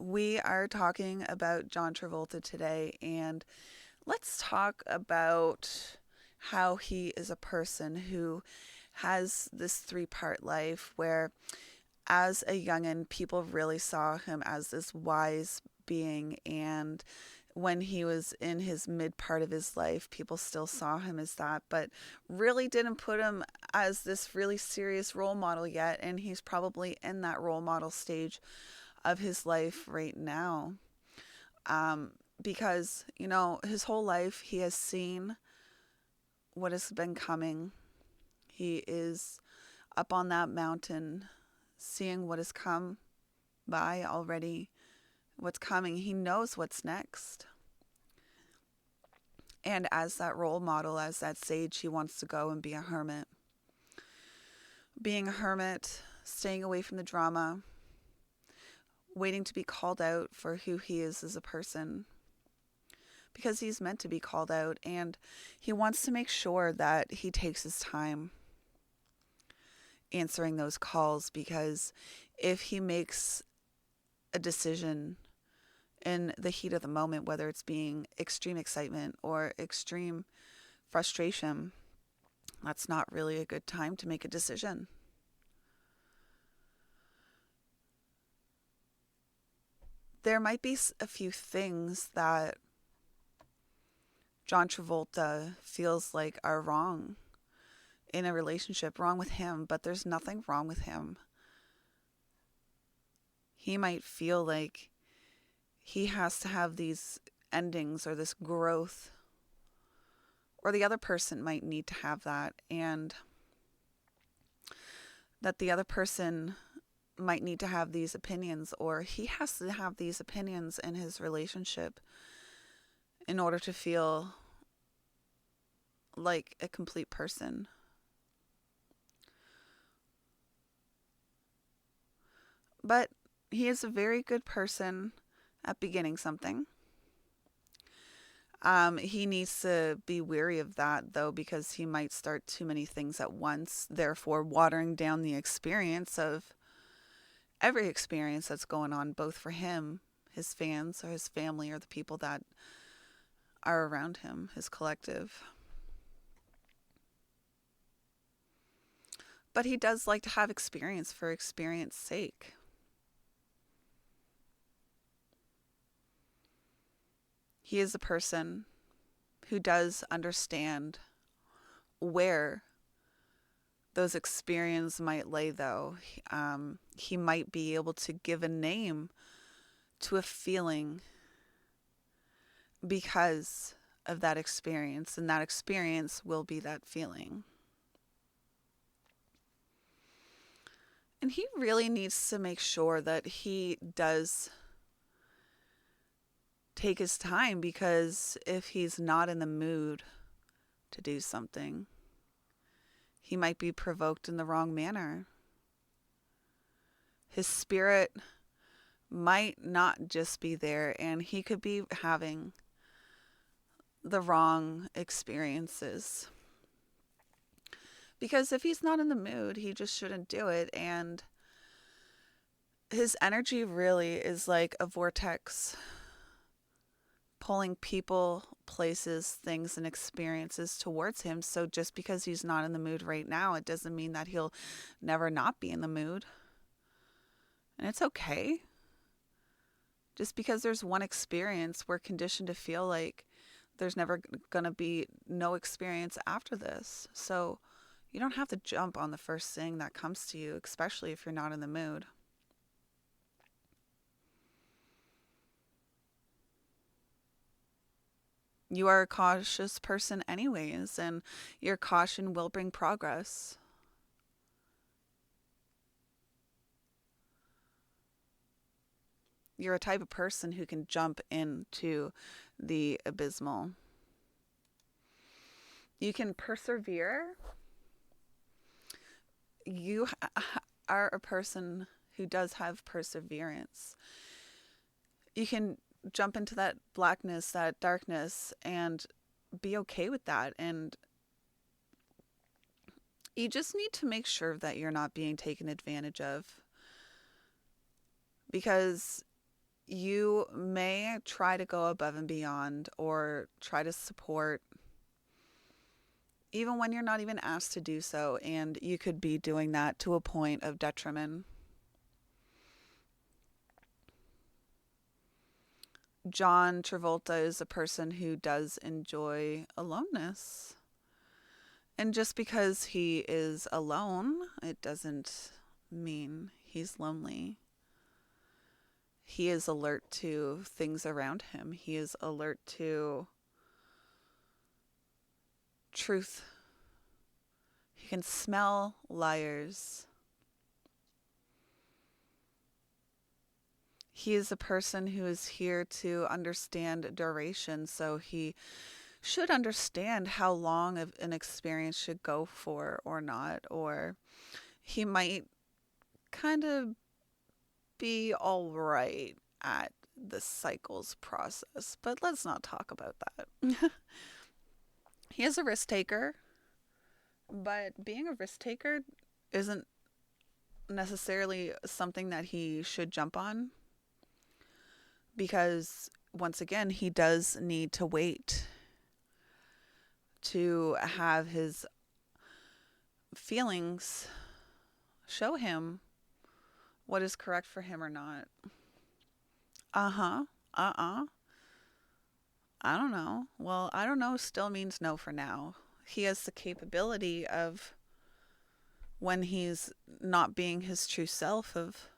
We are talking about John Travolta today, and let's talk about how he is a person who has this three-part life where, as a youngin', people really saw him as this wise being, and when he was in his mid part of his life, people still saw him as that, but really didn't put him as this really serious role model yet, and he's probably in that role model stage of his life right now. Um, because, his whole life he has seen what has been coming. He is up on that mountain, seeing what has come by already, what's coming. He knows what's next. And as that role model, as that sage, he wants to go and be a hermit. Being a hermit, staying away from the drama, waiting to be called out for who he is as a person, because he's meant to be called out, and he wants to make sure that he takes his time answering those calls, because if he makes a decision in the heat of the moment, whether it's being extreme excitement or extreme frustration, that's not really a good time to make a decision. There might be a few things that John Travolta feels like are wrong in a relationship, wrong with him, but there's nothing wrong with him. He might feel like he has to have these endings or this growth, or the other person might need to have that, and that the other person might need to have these opinions, or he has to have these opinions in his relationship in order to feel like a complete person. But he is a very good person at beginning something. He needs to be wary of that, though, because he might start too many things at once, therefore watering down the experience of every experience that's going on, both for him, his fans, or his family, or the people that are around him, his collective. But he does like to have experience for experience's sake. He is a person who does understand where those experiences might lay, though. He might be able to give a name to a feeling because of that experience, and that experience will be that feeling. And he really needs to make sure that he does take his time, because if he's not in the mood to do something, he might be provoked in the wrong manner. His spirit might not just be there, and he could be having the wrong experiences. Because if he's not in the mood, he just shouldn't do it. And his energy really is like a vortex, pulling people, places, things, and experiences towards him. So just because he's not in the mood right now, it doesn't mean that he'll never not be in the mood. And it's okay. Just because there's one experience, we're conditioned to feel like there's never going to be no experience after this. So you don't have to jump on the first thing that comes to you, especially if you're not in the mood. You are a cautious person anyways, and your caution will bring progress. You're a type of person who can jump into the abysmal. You can persevere. You are a person who does have perseverance. You can jump into that blackness, that darkness, and be okay with that. And you just need to make sure that you're not being taken advantage of. Because You may try to go above and beyond or try to support even when you're not even asked to do so, and you could be doing that to a point of detriment. John Travolta is a person who does enjoy aloneness. And just because he is alone, it doesn't mean he's lonely. He is alert to things around him. He is alert to truth. He can smell liars. He is a person who is here to understand duration, so he should understand how long of an experience should go for or not, or he might kind of be all right at the cycles process, but let's not talk about that. He is a risk taker, but being a risk taker isn't necessarily something that he should jump on, because once again, he does need to wait to have his feelings show him what is correct for him or not. Uh-huh. Uh-uh. I don't know. Well, I don't know still means no for now. He has the capability of, when he's not being his true self, of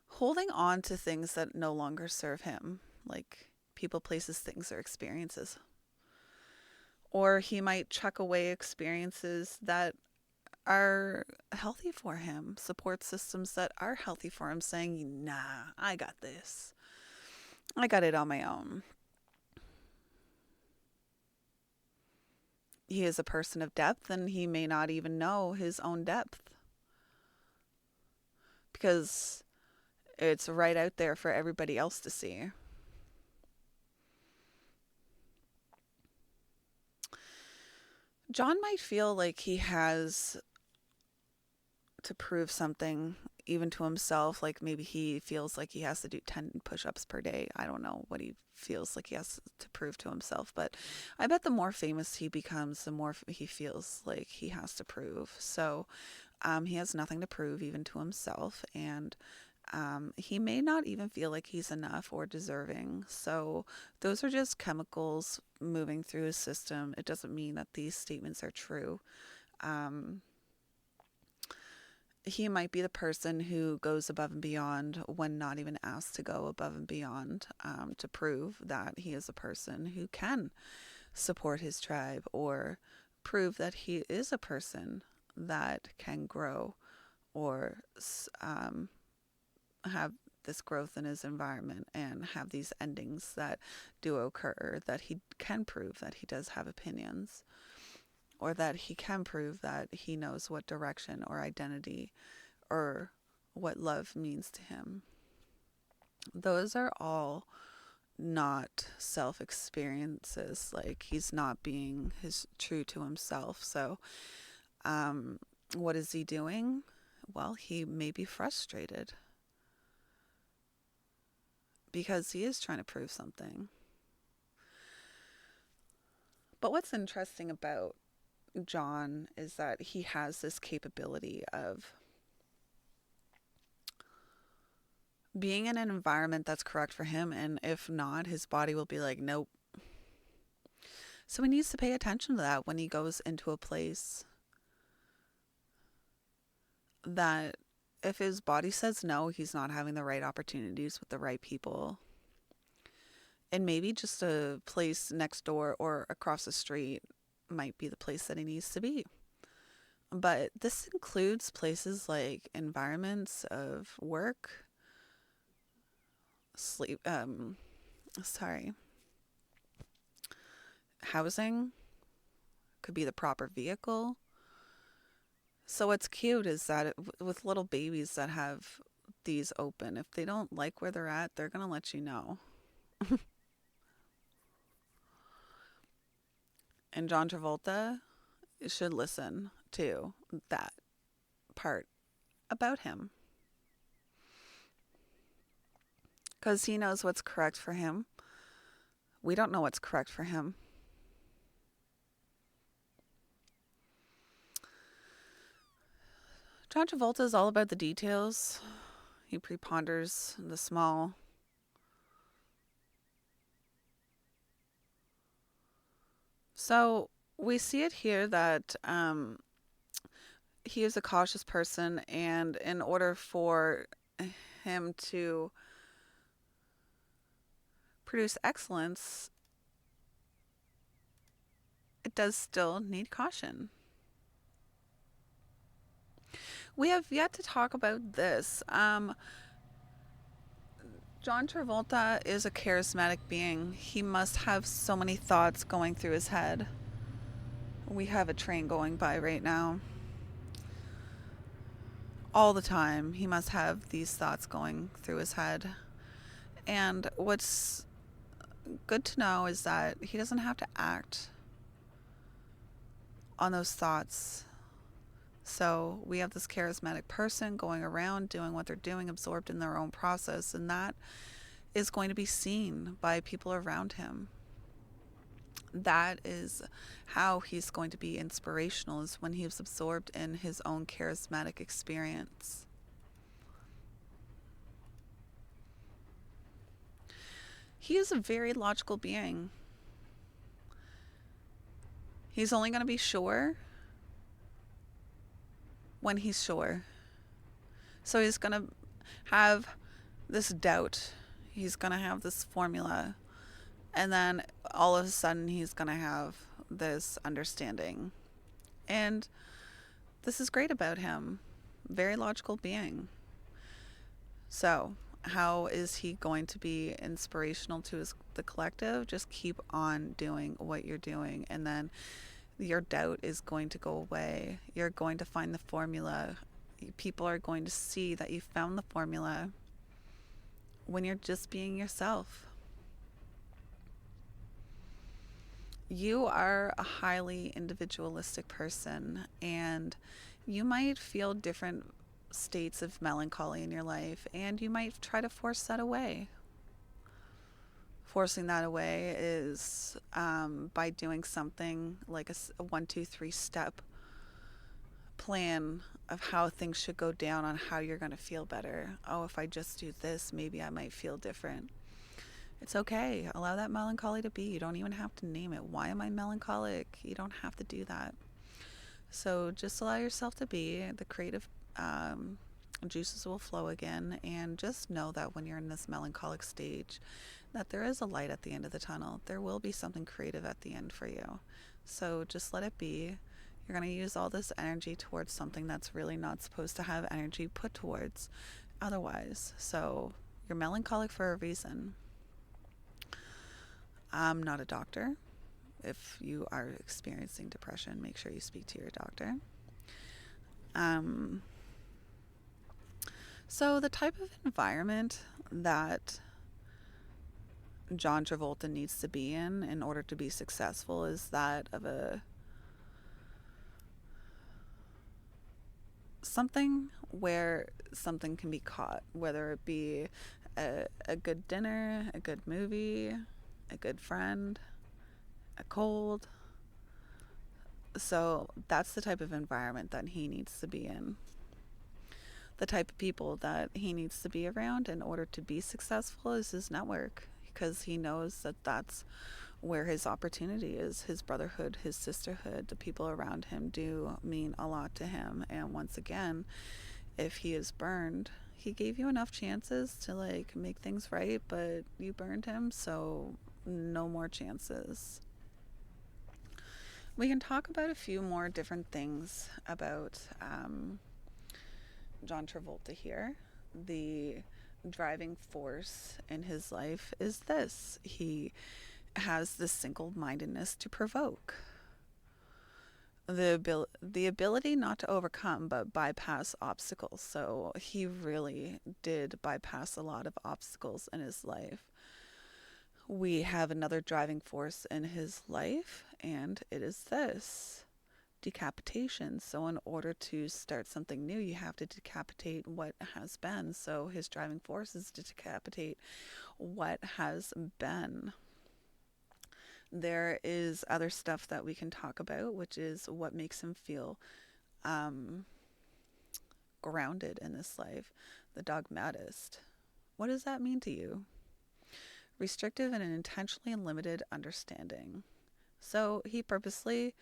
holding on to things that no longer serve him, like people, places, things, or experiences. Or he might chuck away experiences that are healthy for him, support systems that are healthy for him, saying, nah, I got this. I got it on my own. He is a person of depth, and he may not even know his own depth, because it's right out there for everybody else to see. John might feel like he has to prove something, even to himself. Like maybe he feels like he has to do 10 push-ups per day. I don't know what he feels like he has to prove to himself, but I bet the more famous he becomes, the more he feels like he has to prove. So he has nothing to prove, even to himself, and he may not even feel like he's enough or deserving. So those are just chemicals moving through his system. It doesn't mean that these statements are true. He might be the person who goes above and beyond when not even asked to go above and beyond, to prove that he is a person who can support his tribe, or prove that he is a person that can grow, or have this growth in his environment and have these endings that do occur, that he can prove that he does have opinions, or that he can prove that he knows what direction or identity or what love means to him. Those are all not self experiences. Like, he's not being his true to himself. So what is he doing? Well, he may be frustrated because he is trying to prove something. But what's interesting about John is that he has this capability of being in an environment that's correct for him, and if not, his body will be like, nope. So he needs to pay attention to that when he goes into a place, that if his body says no, he's not having the right opportunities with the right people. And maybe just a place next door or across the street might be the place that he needs to be. But this includes places like environments of work, housing, could be the proper vehicle. So what's cute is that with little babies that have these open, if they don't like where they're at, they're going to let you know. And John Travolta should listen to that part about him. because he knows what's correct for him. We don't know what's correct for him. John Travolta is all about the details. He preponders the small. So we see it here that he is a cautious person, and in order for him to produce excellence, it does still need caution. We have yet to talk about this. John Travolta is a charismatic being. He must have so many thoughts going through his head. We have a train going by right now. All the time, he must have these thoughts going through his head. And what's good to know is that he doesn't have to act on those thoughts. So we have this charismatic person going around doing what they're doing, absorbed in their own process, and that is going to be seen by people around him. That is how he's going to be inspirational, is when he's absorbed in his own charismatic experience. He is a very logical being. He's only going to be sure when he's sure. So he's going to have this doubt. He's going to have this formula. And then all of a sudden he's going to have this understanding. And this is great about him. Very logical being. So how is he going to be inspirational to the collective? Just keep on doing what you're doing, and then your doubt is going to go away. You're going to find the formula. People are going to see that you found the formula when you're just being yourself. You are a highly individualistic person, and you might feel different states of melancholy in your life, and you might try to force that away. Forcing that away is by doing something like a 1, 2, 3 step plan of how things should go down, on how you're going to feel better. Oh, if I just do this, maybe I might feel different. It's okay. Allow that melancholy to be. You don't even have to name it. Why am I melancholic? You don't have to do that. So just allow yourself to be. The creative juices will flow again, and just know that when you're in this melancholic stage, that there is a light at the end of the tunnel. There will be something creative at the end for you. So just let it be. You're going to use all this energy towards something that's really not supposed to have energy put towards otherwise. So you're melancholic for a reason. I'm not a doctor. If you are experiencing depression, make sure you speak to your doctor. So the type of environment that John Travolta needs to be in order to be successful is that of something where something can be caught, whether it be a good dinner, a good movie, a good friend, a cold. So that's the type of environment that he needs to be in. The type of people that he needs to be around in order to be successful is his network, because he knows that that's where his opportunity is. His brotherhood, his sisterhood, the people around him do mean a lot to him. And once again, if he is burned, he gave you enough chances to make things right, but you burned him, so no more chances. We can talk about a few more different things about John Travolta here. The driving force in his life is this: he has this single-mindedness to provoke. The ability not to overcome but bypass obstacles. So he really did bypass a lot of obstacles in his life. We have another driving force in his life, and it is this: decapitation. So, in order to start something new, you have to decapitate what has been. So, his driving force is to decapitate what has been. There is other stuff that we can talk about, which is what makes him feel um, grounded in this life. The dogmatist. What does that mean to you? Restrictive and intentionally limited understanding. So he purposely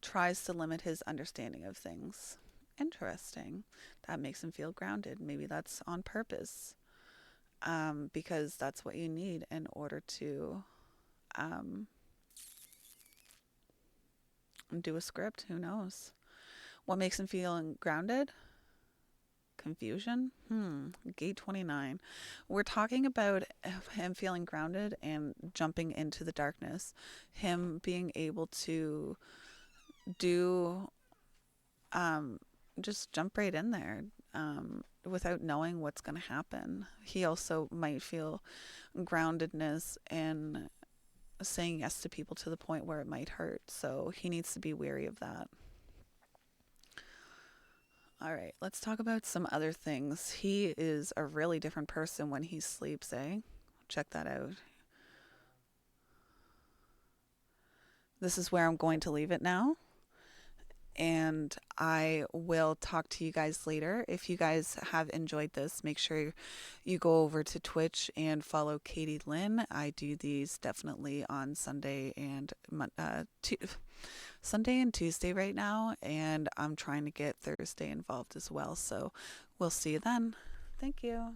tries to limit his understanding of things. Interesting. That makes him feel grounded. Maybe that's on purpose, because that's what you need in order to um, do a script. Who knows? What makes him feel grounded? Confusion? Gate 29. We're talking about him feeling grounded and jumping into the darkness. Him being able to do, just jump right in there, without knowing what's going to happen. He also might feel groundedness in saying yes to people to the point where it might hurt. So he needs to be wary of that. All right, let's talk about some other things. He is a really different person when he sleeps, eh? Check that out. This is where I'm going to leave it now. And I will talk to you guys later. If you guys have enjoyed this, make sure you go over to Twitch and follow Katie Lynn. I do these definitely on Sunday and Sunday and Tuesday right now, and I'm trying to get Thursday involved as well. So we'll see you then. Thank you.